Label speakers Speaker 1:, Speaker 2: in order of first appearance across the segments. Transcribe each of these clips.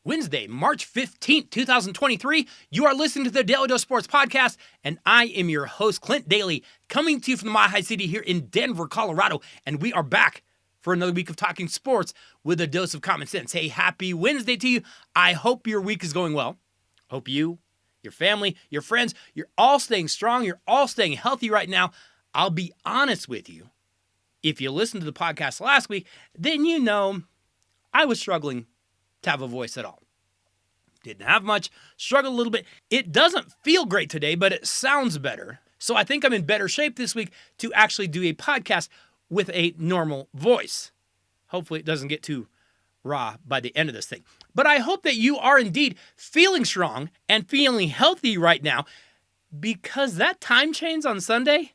Speaker 1: Wednesday, March 15th, 2023. You are listening to the Daly Dose Sports Podcast, and I am your host, Clint Daly, coming to you from the Mile High City here in Denver, Colorado, and we are back for another week of talking sports with a dose of common sense. Hey, happy Wednesday to you. I hope your week is going well. Hope you, your family, your friends, you're all staying strong. You're all staying healthy right now. I'll be honest with you. If you listened to the podcast last week, then you know I was struggling to have a voice at all. Didn't have much, struggled a little bit. It doesn't feel great today, but it sounds better. So I think I'm in better shape this week to actually do a podcast with a normal voice. Hopefully it doesn't get too raw by the end of this thing. But I hope that you are indeed feeling strong and feeling healthy right now, because that time change on Sunday,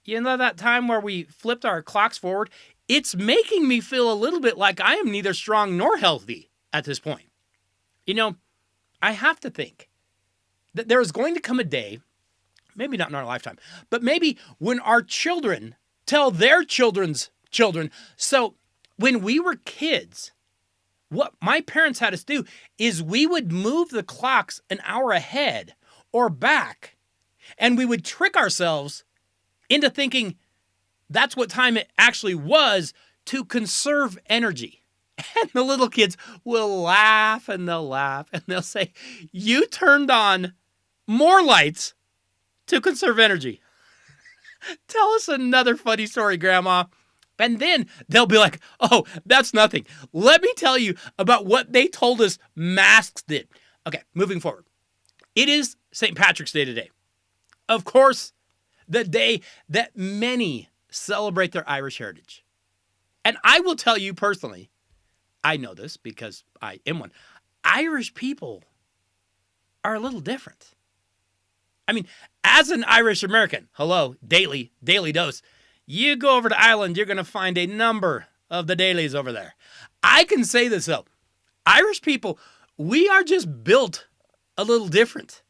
Speaker 1: you know, that time where we flipped our clocks forward, it's making me feel a little bit like I am neither strong nor healthy at this point. You know, I have to think that there is going to come a day, maybe not in our lifetime, but maybe when our children tell their children's children. So when we were kids, what my parents had us do is we would move the clocks an hour ahead or back, and we would trick ourselves into thinking that's what time it actually was to conserve energy. And the little kids will laugh and they'll say, you turned on more lights to conserve energy. Tell us another funny story, Grandma. And then they'll be like, oh, that's nothing. Let me tell you about what they told us masks did. Okay, moving forward. It is St. Patrick's Day today. Of course, the day that many celebrate their Irish heritage. And I will tell you personally, I know this because I am one, Irish people are a little different. I mean, as an Irish American, hello, Daly Dose, you go over to Ireland, you're going to find a number of the Dalys over there. I can say this though, Irish people, we are just built a little different.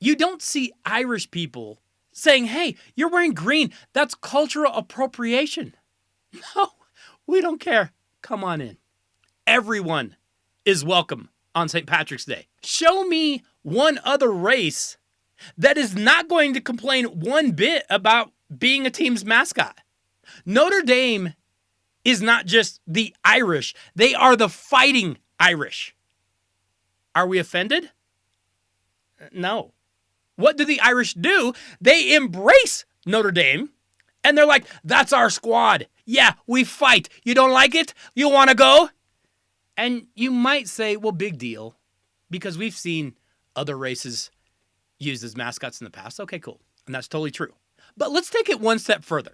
Speaker 1: You don't see Irish people saying, hey, you're wearing green. That's cultural appropriation. No, we don't care. Come on in. Everyone is welcome on St. Patrick's Day. Show me one other race that is not going to complain one bit about being a team's mascot. Notre Dame is not just the Irish. They are the fighting Irish. Are we offended? No. What do the Irish do? They embrace Notre Dame, and they're like, that's our squad. Yeah, we fight. You don't like it? You want to go? And you might say, well, big deal, because we've seen other races used as mascots in the past. Okay, cool. And that's totally true. But let's take it one step further.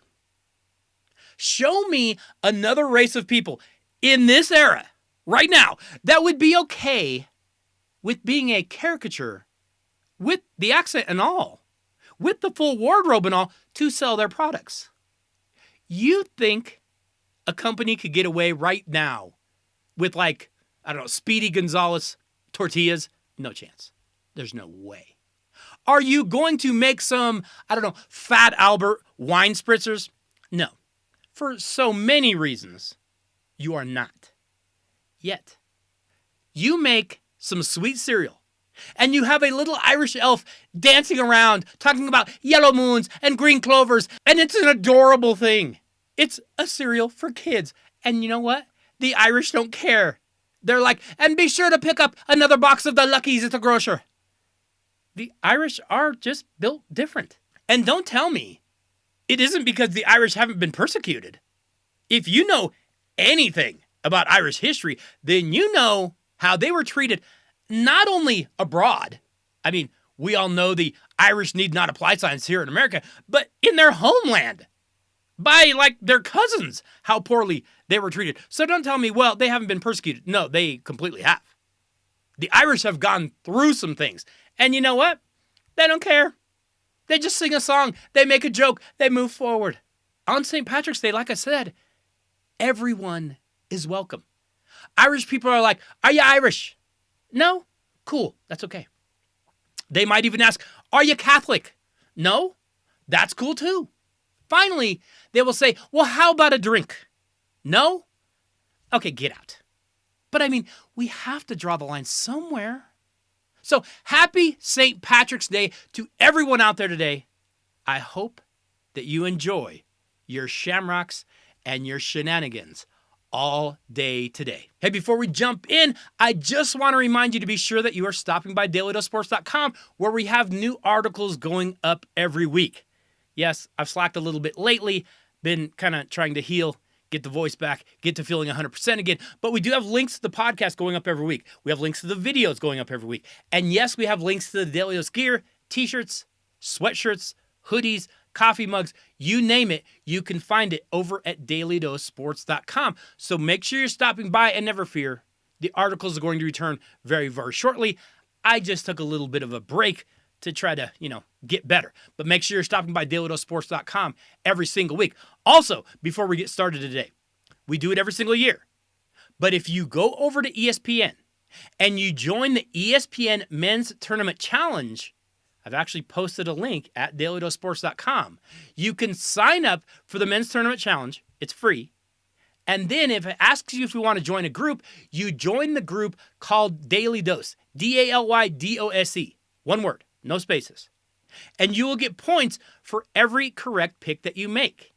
Speaker 1: Show me another race of people in this era, right now, that would be okay with being a caricature, with the accent and all, with the full wardrobe and all, to sell their products. You think a company could get away right now with, like, I don't know, Speedy Gonzalez tortillas? No chance. There's no way. Are you going to make some, I don't know, Fat Albert wine spritzers? No. For so many reasons, you are not. Yet. You make some sweet cereal, and you have a little Irish elf dancing around talking about yellow moons and green clovers, and it's an adorable thing. It's a cereal for kids. And you know what? The Irish don't care. They're like, and be sure to pick up another box of the Luckies at the grocer. The Irish are just built different. And don't tell me it isn't because the Irish haven't been persecuted. If you know anything about Irish history, then you know how they were treated not only abroad. I mean, we all know the Irish need not apply signs here in America, but in their homeland by, like, their cousins, how poorly they were treated. So don't tell me, well, they haven't been persecuted. No, they completely have. The Irish have gone through some things. And you know what? They don't care. They just sing a song. They make a joke. They move forward. On St. Patrick's Day, like I said, everyone is welcome. Irish people are like, are you Irish? No? Cool. That's okay. They might even ask, are you Catholic? No? That's cool too. Finally, they will say, well, how about a drink? No? Okay, get out. But I mean, we have to draw the line somewhere. So happy St. Patrick's Day to everyone out there today. I hope that you enjoy your shamrocks and your shenanigans all day today. Hey, before we jump in, I just want to remind you to be sure that you are stopping by DailyDoseSports.com, where we have new articles going up every week. Yes, I've slacked a little bit lately, been kind of trying to heal, get the voice back, get to feeling 100% again. But we do have links to the podcast going up every week. We have links to the videos going up every week. And yes, we have links to the Daly Dose gear, t-shirts, sweatshirts, hoodies, coffee mugs, you name it, you can find it over at DailyDoseSports.com. So make sure you're stopping by, and never fear, the articles are going to return very, very shortly. I just took a little bit of a break to try to, get better. But make sure you're stopping by DailyDoseSports.com every single week. Also, before we get started today, we do it every single year. But if you go over to ESPN and you join the ESPN Men's Tournament Challenge, I've actually posted a link at DailyDoseSports.com. You can sign up for the Men's Tournament Challenge. It's free. And then if it asks you if you want to join a group, you join the group called Daly Dose. DALYDOSE. One word, no spaces. And you will get points for every correct pick that you make.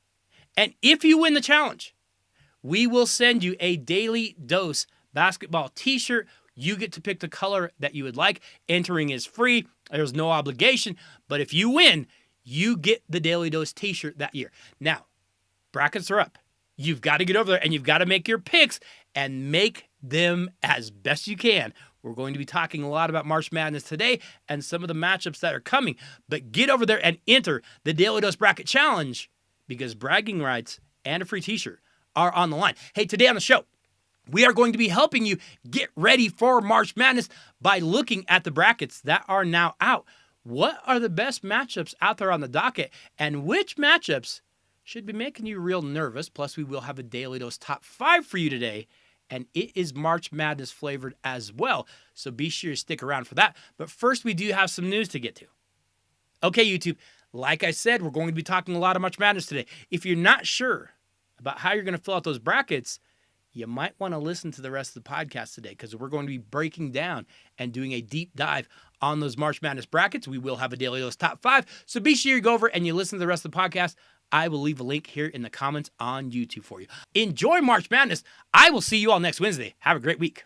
Speaker 1: And if you win the challenge, we will send you a Daly Dose basketball t-shirt. You get to pick the color that you would like. Entering is free. There's no obligation. But if you win, you get the Daly Dose t-shirt that year. Now, brackets are up. You've got to get over there and you've got to make your picks and make them as best you can. We're going to be talking a lot about March Madness today and some of the matchups that are coming. But get over there and enter the Daly Dose Bracket Challenge, because bragging rights and a free t-shirt are on the line. Hey, today on the show, we are going to be helping you get ready for March Madness by looking at the brackets that are now out. What are the best matchups out there on the docket, and which matchups should be making you real nervous? Plus, we will have a Daly Dose top 5 for you today, and it is March Madness flavored as well. So be sure to stick around for that. But first, we do have some news to get to. Okay, YouTube, like I said, we're going to be talking a lot of March Madness today. If you're not sure about how you're going to fill out those brackets, you might want to listen to the rest of the podcast today, because we're going to be breaking down and doing a deep dive on those March Madness brackets. We will have a Daly Dose top 5. So be sure you go over and you listen to the rest of the podcast. I will leave a link here in the comments on YouTube for you. Enjoy March Madness. I will see you all next Wednesday. Have a great week.